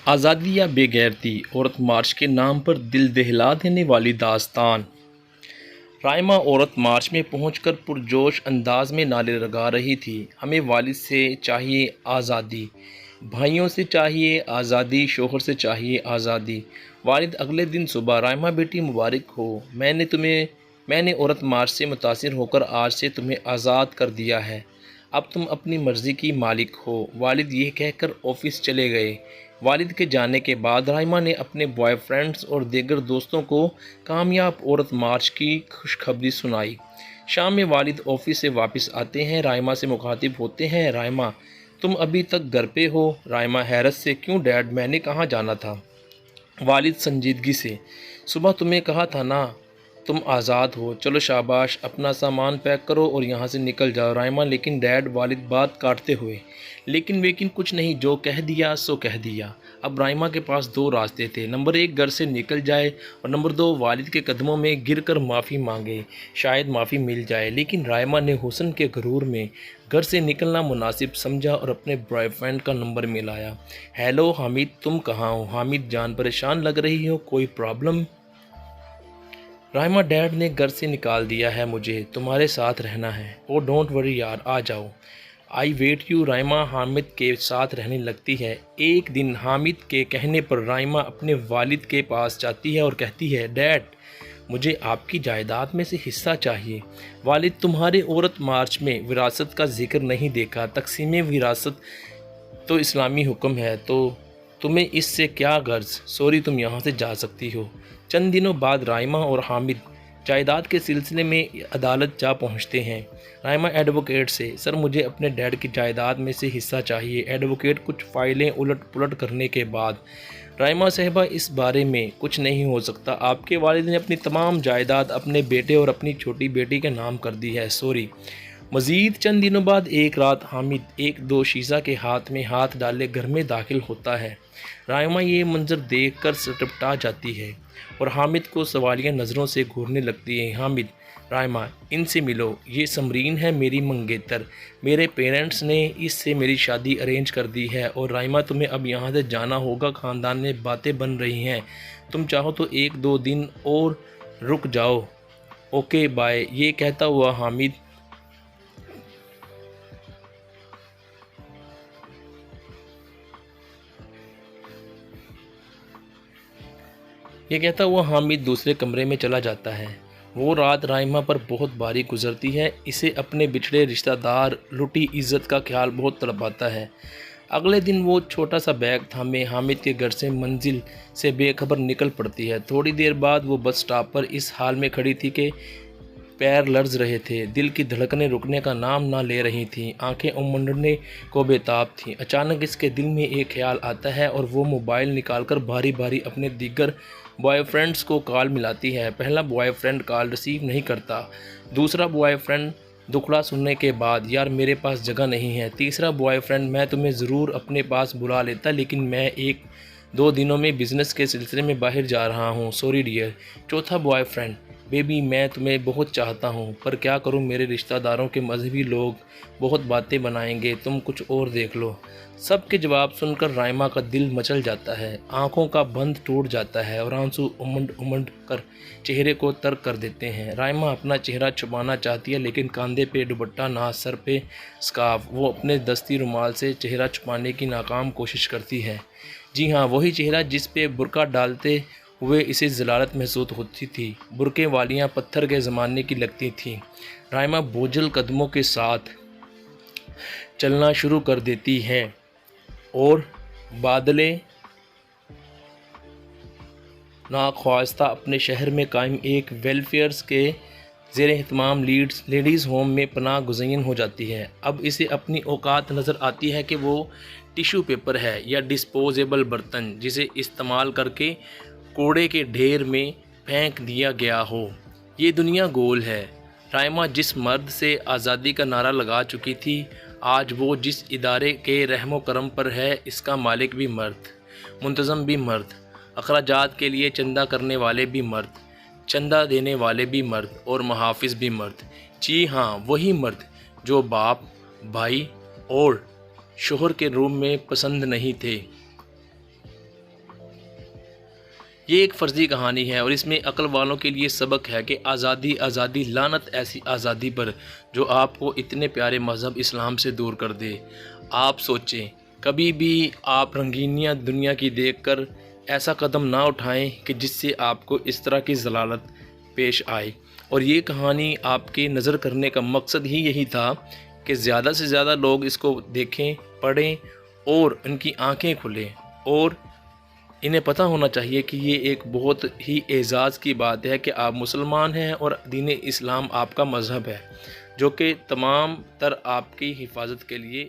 آزادی یا بے غیرتی، عورت مارچ کے نام پر دل دہلا دینے والی داستان۔ رائمہ عورت مارچ میں پہنچ کر پرجوش انداز میں نعرے لگا رہی تھی، ہمیں والد سے چاہیے آزادی، بھائیوں سے چاہیے آزادی، شوہر سے چاہیے آزادی۔ والد اگلے دن صبح: رائمہ بیٹی مبارک ہو، میں نے عورت مارچ سے متاثر ہو کر آج سے تمہیں آزاد کر دیا ہے، اب تم اپنی مرضی کی مالک ہو۔ والد یہ کہہ کر آفس چلے گئے۔ والد کے جانے کے بعد رائمہ نے اپنے بوائے فرینڈز اور دیگر دوستوں کو کامیاب عورت مارچ کی خوشخبری سنائی۔ شام میں والد آفس سے واپس آتے ہیں، رائمہ سے مخاطب ہوتے ہیں: رائمہ، تم ابھی تک گھر پہ ہو؟ رائمہ حیرت سے: کیوں ڈیڈ، میں نے کہاں جانا تھا؟ والد سنجیدگی سے: صبح تمہیں کہا تھا نا تم آزاد ہو، چلو شاباش، اپنا سامان پیک کرو اور یہاں سے نکل جاؤ۔ رائمہ: لیکن ڈیڈ، والد بات کاٹتے ہوئے۔ لیکن کچھ نہیں، جو کہہ دیا سو کہہ دیا۔ اب رائمہ کے پاس دو راستے تھے: نمبر 1 گھر سے نکل جائے اور نمبر 2 والد کے قدموں میں گر کر معافی مانگے، شاید معافی مل جائے۔ لیکن رائمہ نے حسن کے غرور میں گھر سے نکلنا مناسب سمجھا اور اپنے بوائے فرینڈ کا نمبر ملایا۔ ہیلو حامد، تم کہاں ہو؟ حامد جان، پریشان لگ رہی ہو، کوئی پرابلم؟ رائمہ: ڈیڈ نے گھر سے نکال دیا ہے، مجھے تمہارے ساتھ رہنا ہے۔ او ڈونٹ وری یار، آ جاؤ، آئی ویٹ یو۔ رائمہ حامد کے ساتھ رہنے لگتی ہے۔ ایک دن حامد کے کہنے پر رائمہ اپنے والد کے پاس جاتی ہے اور کہتی ہے: ڈیڈ، مجھے آپ کی جائیداد میں سے حصہ چاہیے۔ والد: تمہارے عورت مارچ میں وراثت کا ذکر نہیں دیکھا، تقسیم وراثت تو اسلامی حکم ہے، تو تمہیں اس سے کیا غرض؟ سوری، تم یہاں سے جا سکتی ہو۔ چند دنوں بعد رائمہ اور حامد جائیداد کے سلسلے میں عدالت جا پہنچتے ہیں۔ رائمہ ایڈوکیٹ سے: سر، مجھے اپنے ڈیڈ کی جائیداد میں سے حصہ چاہیے۔ ایڈوکیٹ: کچھ فائلیں الٹ پلٹ کرنے کے بعد: رائمہ صاحبہ، اس بارے میں کچھ نہیں ہو سکتا، آپ کے والد نے اپنی تمام جائیداد اپنے بیٹے اور اپنی چھوٹی بیٹی کے نام کر دی ہے، سوری۔ مزید چند دنوں بعد ایک رات حامد ایک دوشیزہ کے ہاتھ میں ہاتھ ڈالے گھر میں داخل ہوتا ہے۔ رائمہ یہ منظر دیکھ کر سٹپٹا جاتی ہے اور حامد کو سوالیہ نظروں سے گھورنے لگتی ہے۔ حامد: رائمہ، ان سے ملو، یہ سمرین ہے، میری منگیتر، میرے پیرنٹس نے اس سے میری شادی ارینج کر دی ہے۔ اور رائمہ، تمہیں اب یہاں سے جانا ہوگا، خاندان میں باتیں بن رہی ہیں، تم چاہو تو 1-2 دن اور رک جاؤ۔ Okay bye. یہ کہتا ہوا حامد دوسرے کمرے میں چلا جاتا ہے۔ وہ رات رائمہ پر بہت بھاری گزرتی ہے، اسے اپنے بچھڑے رشتہ دار، لٹی عزت کا خیال بہت تڑپاتا ہے۔ اگلے دن وہ چھوٹا سا بیگ تھامے حامد کے گھر سے منزل سے بے خبر نکل پڑتی ہے۔ تھوڑی دیر بعد وہ بس سٹاپ پر اس حال میں کھڑی تھی کہ پیر لرز رہے تھے، دل کی دھڑکنیں رکنے کا نام نہ لے رہی تھیں، آنکھیں امنڈنے کو بےتاب تھیں۔ اچانک اس کے دل میں ایک خیال آتا ہے اور وہ موبائل نکال کر بھاری بھاری اپنے دیگر بوائے فرینڈز کو کال ملاتی ہے۔ پہلا بوائے فرینڈ کال ریسیو نہیں کرتا۔ دوسرا بوائے فرینڈ دکھڑا سننے کے بعد: یار میرے پاس جگہ نہیں ہے۔ تیسرا بوائے فرینڈ: میں تمہیں ضرور اپنے پاس بلا لیتا، لیکن میں 1-2 دنوں میں بزنس کے سلسلے میں باہر جا رہا ہوں، سوری ڈیئر۔ چوتھا بوائے فرینڈ: بیبی، میں تمہیں بہت چاہتا ہوں، پر کیا کروں، میرے رشتہ داروں کے مذہبی لوگ بہت باتیں بنائیں گے، تم کچھ اور دیکھ لو۔ سب کے جواب سن کر رائمہ کا دل مچل جاتا ہے، آنکھوں کا بند ٹوٹ جاتا ہے اور آنسو امنڈ امنڈ کر چہرے کو تر کر دیتے ہیں۔ رائمہ اپنا چہرہ چھپانا چاہتی ہے، لیکن کاندھے پہ دوپٹہ نہ، سر پہ سکارف، وہ اپنے دستی رومال سے چہرہ چھپانے کی ناکام کوشش کرتی ہے۔ جی ہاں، وہی چہرہ جس پہ برقع ڈالتے ہوئے اسے ذلالت محسوس ہوتی تھی، برقعے والیاں پتھر کے زمانے کی لگتی تھیں۔ رائمہ بوجھل قدموں کے ساتھ چلنا شروع کر دیتی ہے اور بادلے ناخواستہ اپنے شہر میں قائم ایک ویلفیئرز کے زیر اہتمام لیڈیز ہوم میں پناہ گزین ہو جاتی ہے۔ اب اسے اپنی اوقات نظر آتی ہے کہ وہ ٹیشو پیپر ہے یا ڈسپوزیبل برتن جسے استعمال کر کے کوڑے کے ڈھیر میں پھینک دیا گیا ہو۔ یہ دنیا گول ہے۔ رائمہ جس مرد سے آزادی کا نعرہ لگا چکی تھی، آج وہ جس ادارے کے رحم و کرم پر ہے، اس کا مالک بھی مرد، منتظم بھی مرد، اخراجات کے لیے چندہ کرنے والے بھی مرد، چندہ دینے والے بھی مرد اور محافظ بھی مرد۔ جی ہاں، وہی مرد جو باپ، بھائی اور شوہر کے روم میں پسند نہیں تھے۔ یہ ایک فرضی کہانی ہے اور اس میں عقل والوں کے لیے سبق ہے کہ آزادی آزادی، لعنت ایسی آزادی پر جو آپ کو اتنے پیارے مذہب اسلام سے دور کر دے۔ آپ سوچیں، کبھی بھی آپ رنگینیاں دنیا کی دیکھ کر ایسا قدم نہ اٹھائیں کہ جس سے آپ کو اس طرح کی ضلالت پیش آئے۔ اور یہ کہانی آپ کے نظر کرنے کا مقصد ہی یہی تھا کہ زیادہ سے زیادہ لوگ اس کو دیکھیں، پڑھیں اور ان کی آنکھیں کھلیں، اور انہیں پتہ ہونا چاہیے کہ یہ ایک بہت ہی اعزاز کی بات ہے کہ آپ مسلمان ہیں اور دین اسلام آپ کا مذہب ہے، جو کہ تمام تر آپ کی حفاظت کے لیے